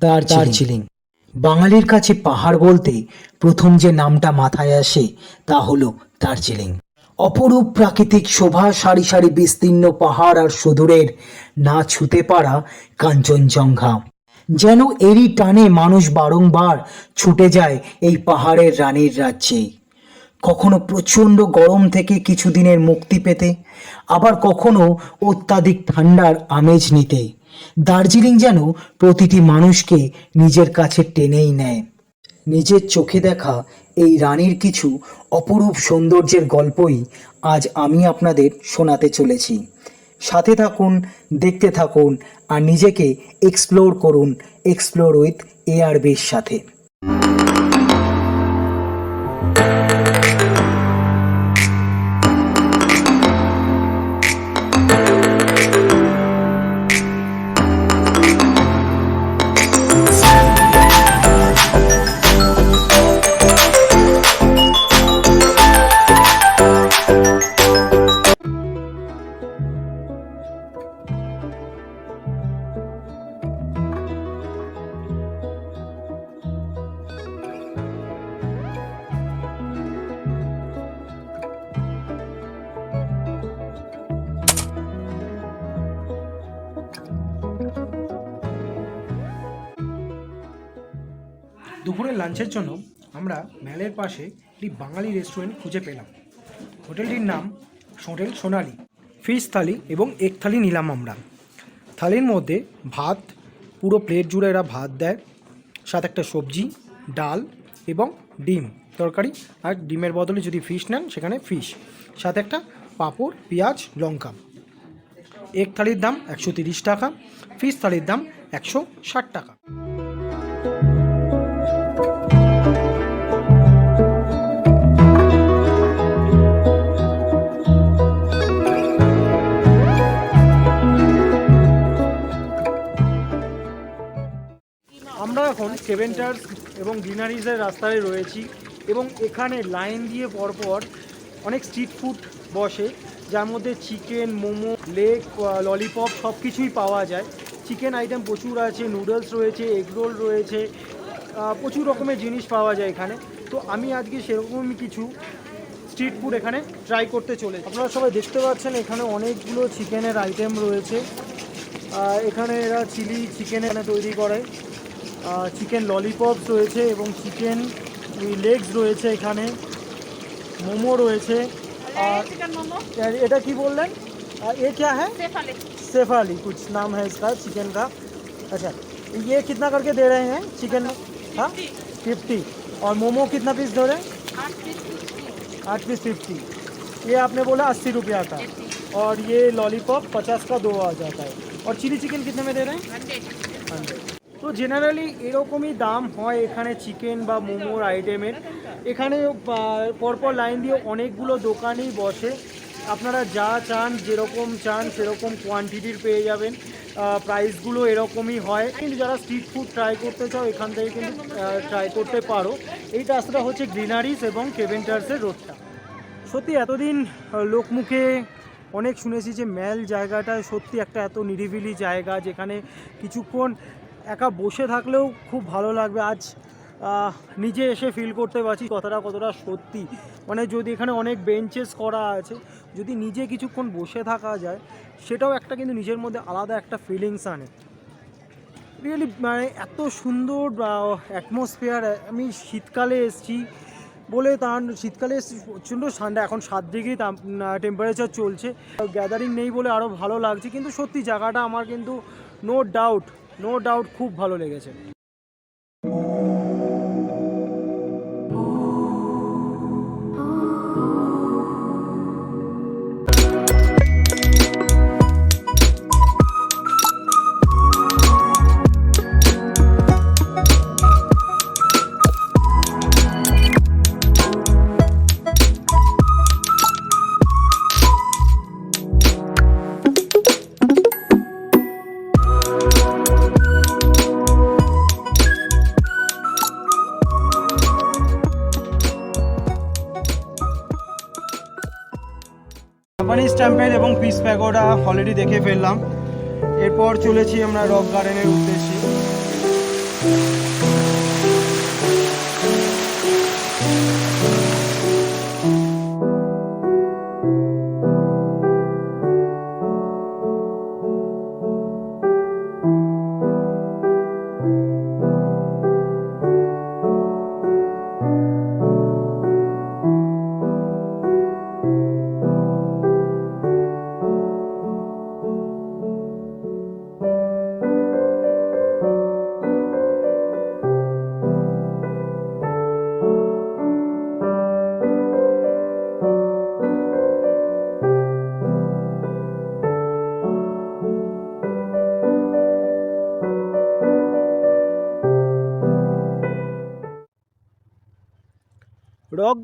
দার্জিলিং। বাঙালির কাছে পাহাড় বলতে প্রথম যে নামটা মাথায় আসে তা হলো দার্জিলিং। অপরূপ প্রাকৃতিক শোভা, সারি সারি বিস্তীর্ণ পাহাড় আর সুদূরের না ছুতে পারা কাঞ্চনজঙ্ঘা। যেন এরই টানে মানুষ বারংবার ছুটে যায় এই পাহাড়ের রানীর রাজ্যে। কখনো প্রচণ্ড গরম থেকে কিছুদিনের মুক্তি পেতে, আবার কখনো অত্যাধিক ঠান্ডার আমেজ নিতে। দার্জিলিং যেন প্রতিটি মানুষকে নিজের কাছে টেনেই নেয়। নিজের চোখে দেখা এই রানীর কিছু অপরূপ সৌন্দর্যের গল্পই আজ আমি আপনাদের শোনাতে চলেছি। সাথে থাকুন, দেখতে থাকুন আর নিজেকে এক্সপ্লোর করুন এক্সপ্লোর উইথ ARB's সাথে। দুপুরের লাঞ্চের জন্য আমরা ম্যালের পাশে একটি বাঙালি রেস্টুরেন্ট খুঁজে পেলাম। হোটেলটির নাম হোটেল সোনালি। ফিশ থালি এবং এগ থালি নিলাম আমরা। থালির মধ্যে ভাত, পুরো প্লেট জুড়ে এরা ভাত দেয়, সাথে একটা সবজি, ডাল এবং ডিম তরকারি, আর ডিমের বদলে যদি ফিশ নেন সেখানে ফিশ, সাথে একটা পাঁপড়, পেঁয়াজ, লঙ্কা। এগ থালির দাম 130 টাকা, ফিশ থালির দাম 160 টাকা। আমরা এখন কেভেন্টার্স এবং গ্রিনারিজের রাস্তায় রয়েছি এবং এখানে লাইন দিয়ে পরপর অনেক স্ট্রিট ফুড বসে, যার মধ্যে চিকেন, মোমো, লেগ, ললিপপ সব কিছুই পাওয়া যায়। চিকেন আইটেম প্রচুর আছে, নুডলস রয়েছে, এগ রোল রয়েছে, প্রচুর রকমের জিনিস পাওয়া যায় এখানে। তো আমি আজকে সেরকমই কিছু স্ট্রিট ফুড এখানে ট্রাই করতে চলেছি। আপনারা সবাই দেখতে পাচ্ছেন এখানে অনেকগুলো চিকেনের আইটেম রয়েছে। এখানে এরা চিলি চিকেন এখানে তৈরি করে, চিকেন ললিপপস রয়েছে এবং চিকেন লেগস রয়েছে, এখানে মোমো রয়েছে। আর এটা কি বললেন, ये क्या है? सेफाली कुछ नाम है इसका चिकन का। अच्छा, ये कितना करके दे रहे हैं चिकन? हाँ 50। और मोमो कितना पीस दे रहे हैं? 8 पीस 50। ये आपने बोला 80 रुपया का। और ये लॉलीपॉप 50 का 2 आ जाता है। और चिली चिकन कितने में दे रहे हैं? 100। তো জেনারেলি এরকমই দাম হয় এখানে চিকেন বা মোমোর আইটেমের। এখানে পরপর লাইন দিয়ে অনেকগুলো দোকানই বসে, আপনারা যা চান, যেরকম চান সেরকম কোয়ান্টিটির পেয়ে যাবেন। প্রাইসগুলো এরকমই হয়, কিন্তু যারা স্ট্রিট ফুড ট্রাই করতে চাও এখান থেকে কিন্তু ট্রাই করতে পারো। এই রাস্তাটা হচ্ছে গ্রিনারিস এবং কেভেন্টার্সের রোডটা। সত্যি এতদিন লোকমুখে অনেক শুনেছি যে ম্যাল জায়গাটা সত্যি একটা এত নিরিবিলি জায়গা, যেখানে কিছুক্ষণ একা বসে থাকলেও খুব ভালো লাগবে। আজ নিজে এসে ফিল করতে পারছি কথাটা কতটা সত্যি। মানে যদি এখানে অনেক বেঞ্চেস করা আছে, যদি নিজে কিছুক্ষণ বসে থাকা যায় সেটাও একটা কিন্তু নিজের মধ্যে আলাদা একটা ফিলিংস আনে। রিয়েলি মানে এত সুন্দর অ্যাটমসফিয়ার। আমি শীতকালে এসেছি বলে, তার শীতকালে প্রচণ্ড ঠান্ডা, এখন 7 ডিগ্রি টেম্পারেচার চলছে, গ্যাদারিং নেই বলে আরও ভালো লাগছে। কিন্তু সত্যি জায়গাটা আমার কিন্তু নো ডাউট খুব ভালো লেগেছে। জাপানিজ টেম্পল এবং পিস প্যাগোডা অলরেডি দেখে ফেললাম। এরপর চলেছি আমরা রক গার্ডেনের উদ্দেশ্যে। রক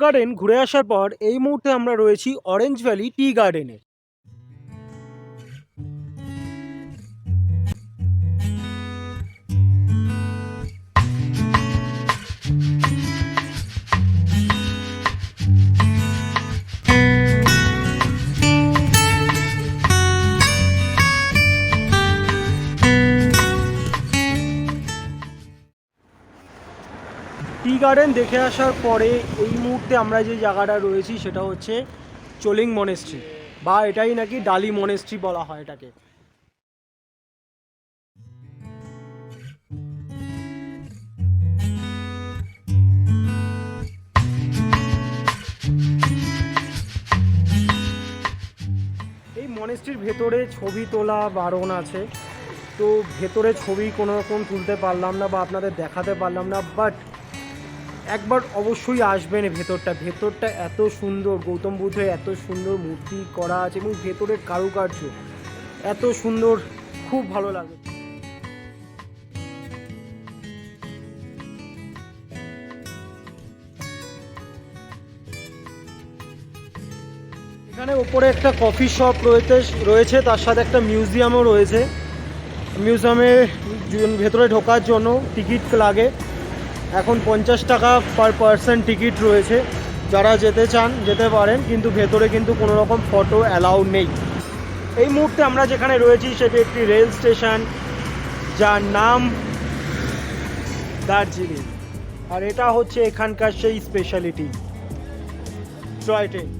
গার্ডেন ঘুরে আসার পর এই মুহূর্তে আমরা রয়েছি অরেঞ্জ ভ্যালি টি গার্ডেনে। টি গার্ডেন দেখে আসার পরে এই মুহূর্তে আমরা যে জায়গাটা রয়েছি সেটা হচ্ছে চোলিং মনেস্ট্রি, বা এটাই নাকি ডালি মনেস্ট্রি বলা হয় এটাকে। এই মনেস্ট্রির ভেতরে ছবি তোলা বারণ আছে, তো ভেতরে ছবি কোনো রকম তুলতে পারলাম না বা আপনাদের দেখাতে পারলাম না, বাট একবার অবশ্যই আসবেন। ভেতরটা এত সুন্দর, গৌতম বুদ্ধের এত সুন্দর মূর্তি করা আছে এবং ভেতরের কারুকার্য এত সুন্দর, খুব ভালো লাগে। এখানে ওপরে একটা কফি শপ রয়েছে, তার সাথে একটা মিউজিয়ামও রয়েছে। মিউজিয়ামের ভেতরে ঢোকার জন্য টিকিট লাগে, এখন 50 টাকা পার পারসন টিকিট রয়েছে। যারা যেতে চান যেতে পারেন, কিন্তু ভেতরে কিন্তু কোনো রকম ফটো অ্যালাউ নেই। এই মুহূর্তে আমরা যেখানে রয়েছি সেটি একটি রেল স্টেশন, যার নাম দার্জিলিং, আর এটা হচ্ছে এখানকার সেই স্পেশালিটি টয় ট্রেন।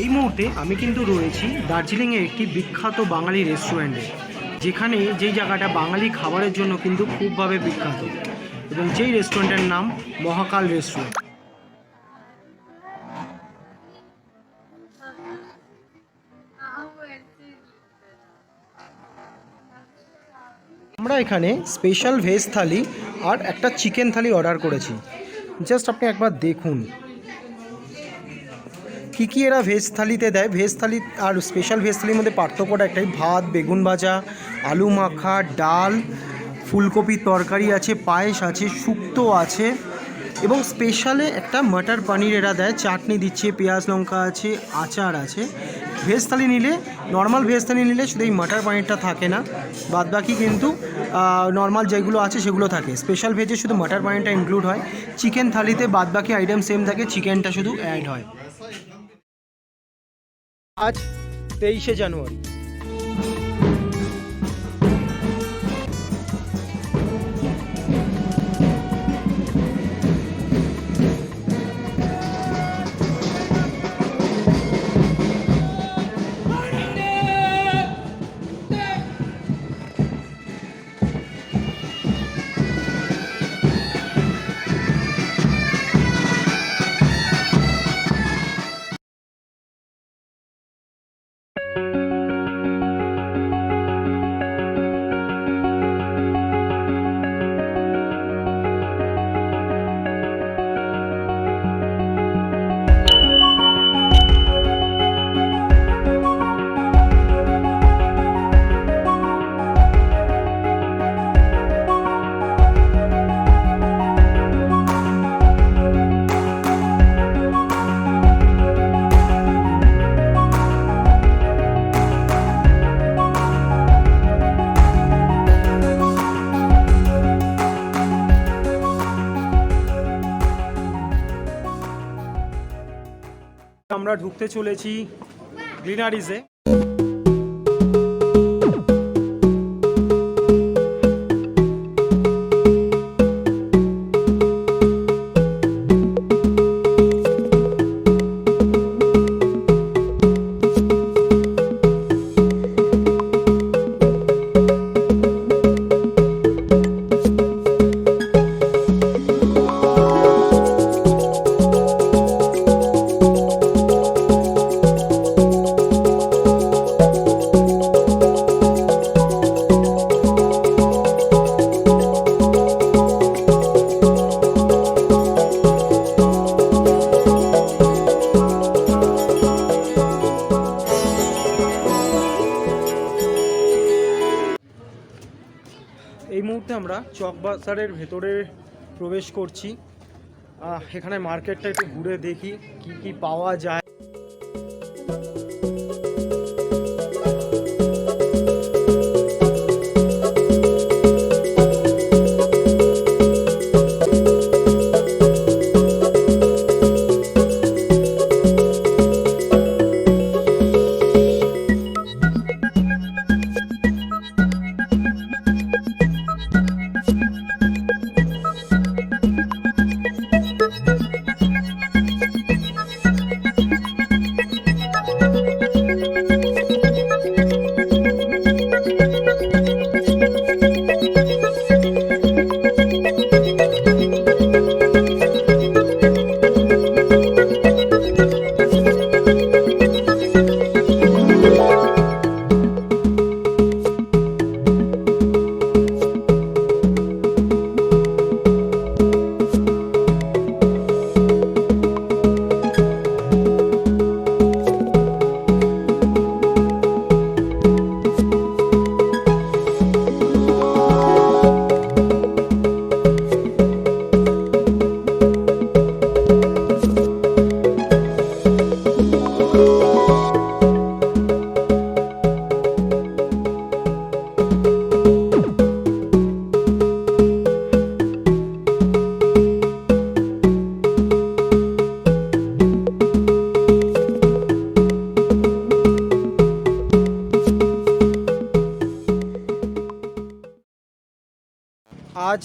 এই মুহূর্তে আমি কিন্তু রয়েছি দার্জিলিংয়ের একটি বিখ্যাত বাঙালি রেস্টুরেন্টে, যেখানে যেই জায়গাটা বাঙালি খাবারের জন্য কিন্তু খুবভাবে বিখ্যাত, এবং যেই রেস্টুরেন্টের নাম মহাকাল রেস্টুরেন্ট। আমরা এখানে স্পেশাল ভেজ থালি আর একটা চিকেন থালি অর্ডার করেছি। জাস্ট আপনি একবার দেখুন কী কী এরা ভেজ থালিতে দেয়। ভেজ থালি আর স্পেশাল ভেজ থালির মধ্যে পার্থক্যটা একটাই, ভাত, বেগুন ভাজা, আলু মাখা, ডাল, ফুলকপির তরকারি আছে, পায়েস আছে, শুক্তো আছে, এবং স্পেশালে একটা মটর পনির এরা দেয়, চাটনি দিচ্ছে, পেঁয়াজ লঙ্কা আছে, আচার আছে। ভেজ থালি নিলে, নর্মাল ভেজ থালি নিলে শুধু এই মটর পনিরটা থাকে না, বাদবাকি কিন্তু নর্মাল যেগুলো আছে সেগুলো থাকে। স্পেশাল ভেজে শুধু মটর পনিরটা ইনক্লুড হয়। চিকেন থালিতে বাদবাকি আইটেম সেম থাকে, চিকেনটা শুধু অ্যাড হয়। আজ 23শে জানুয়ারি। আমরা ঢুকতে চলেছি গ্রিনারিজে। এই মুহূর্তে আমরা চকবাজারের ভেতরে প্রবেশ করছি। এখানে মার্কেটটা একটু ঘুরে দেখি কি কি পাওয়া যায়। আজ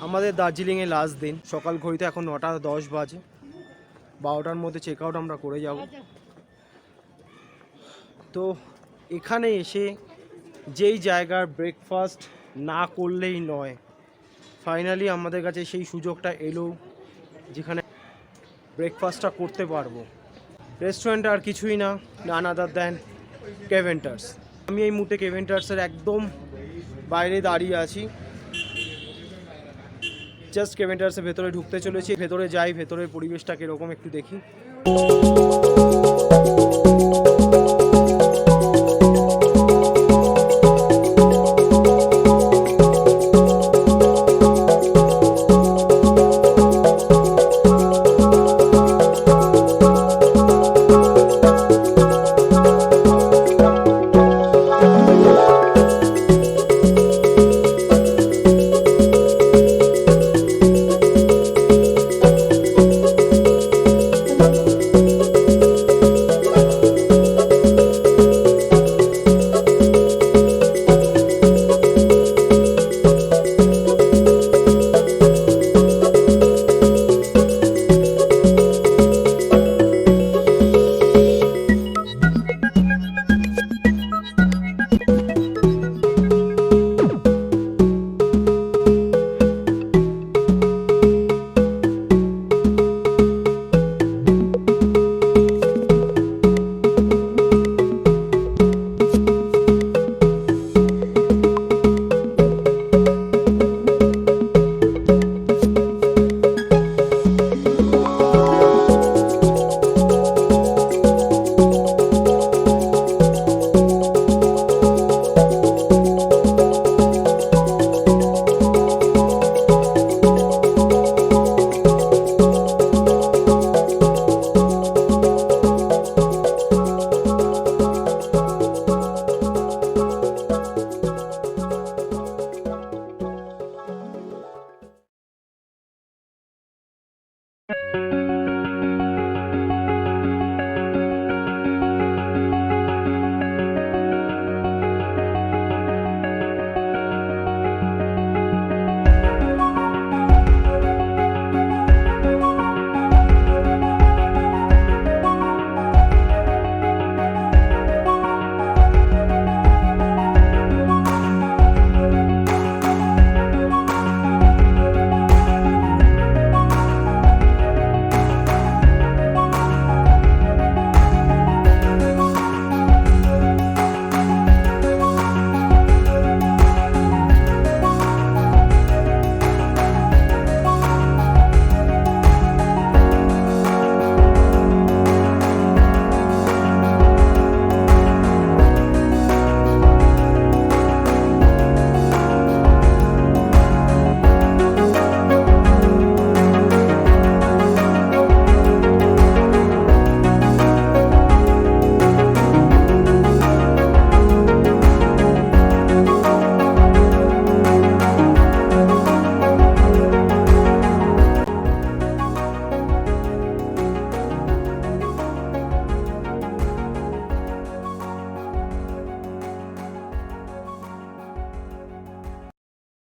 আমাদের দার্জিলিংয়ে লাস্ট দিন। সকাল ঘড়িতে এখন 9:10 বাজে। 12টার মধ্যে চেক আউট আমরা করে যাব। তো এখানে এসে যেই জায়গার ব্রেকফাস্ট না করলেই নয়, ফাইনালি আমাদের কাছে সেই সুযোগটা এলো যেখানে ব্রেকফাস্টটা করতে পারবো। রেস্টুরেন্টটা আর কিছুই না, নান আদার দ্যান কেভেন্টার্স। আমি এই মুহূর্তে কেভেন্টার্সের একদম বাইরে দাঁড়িয়ে আছি। জাস্ট কেভেন্টার্সের ভেতরে ঢুকতে চলেছি। ভেতরে যাই, ভেতরের পরিবেশটা কীরকম একটু দেখি।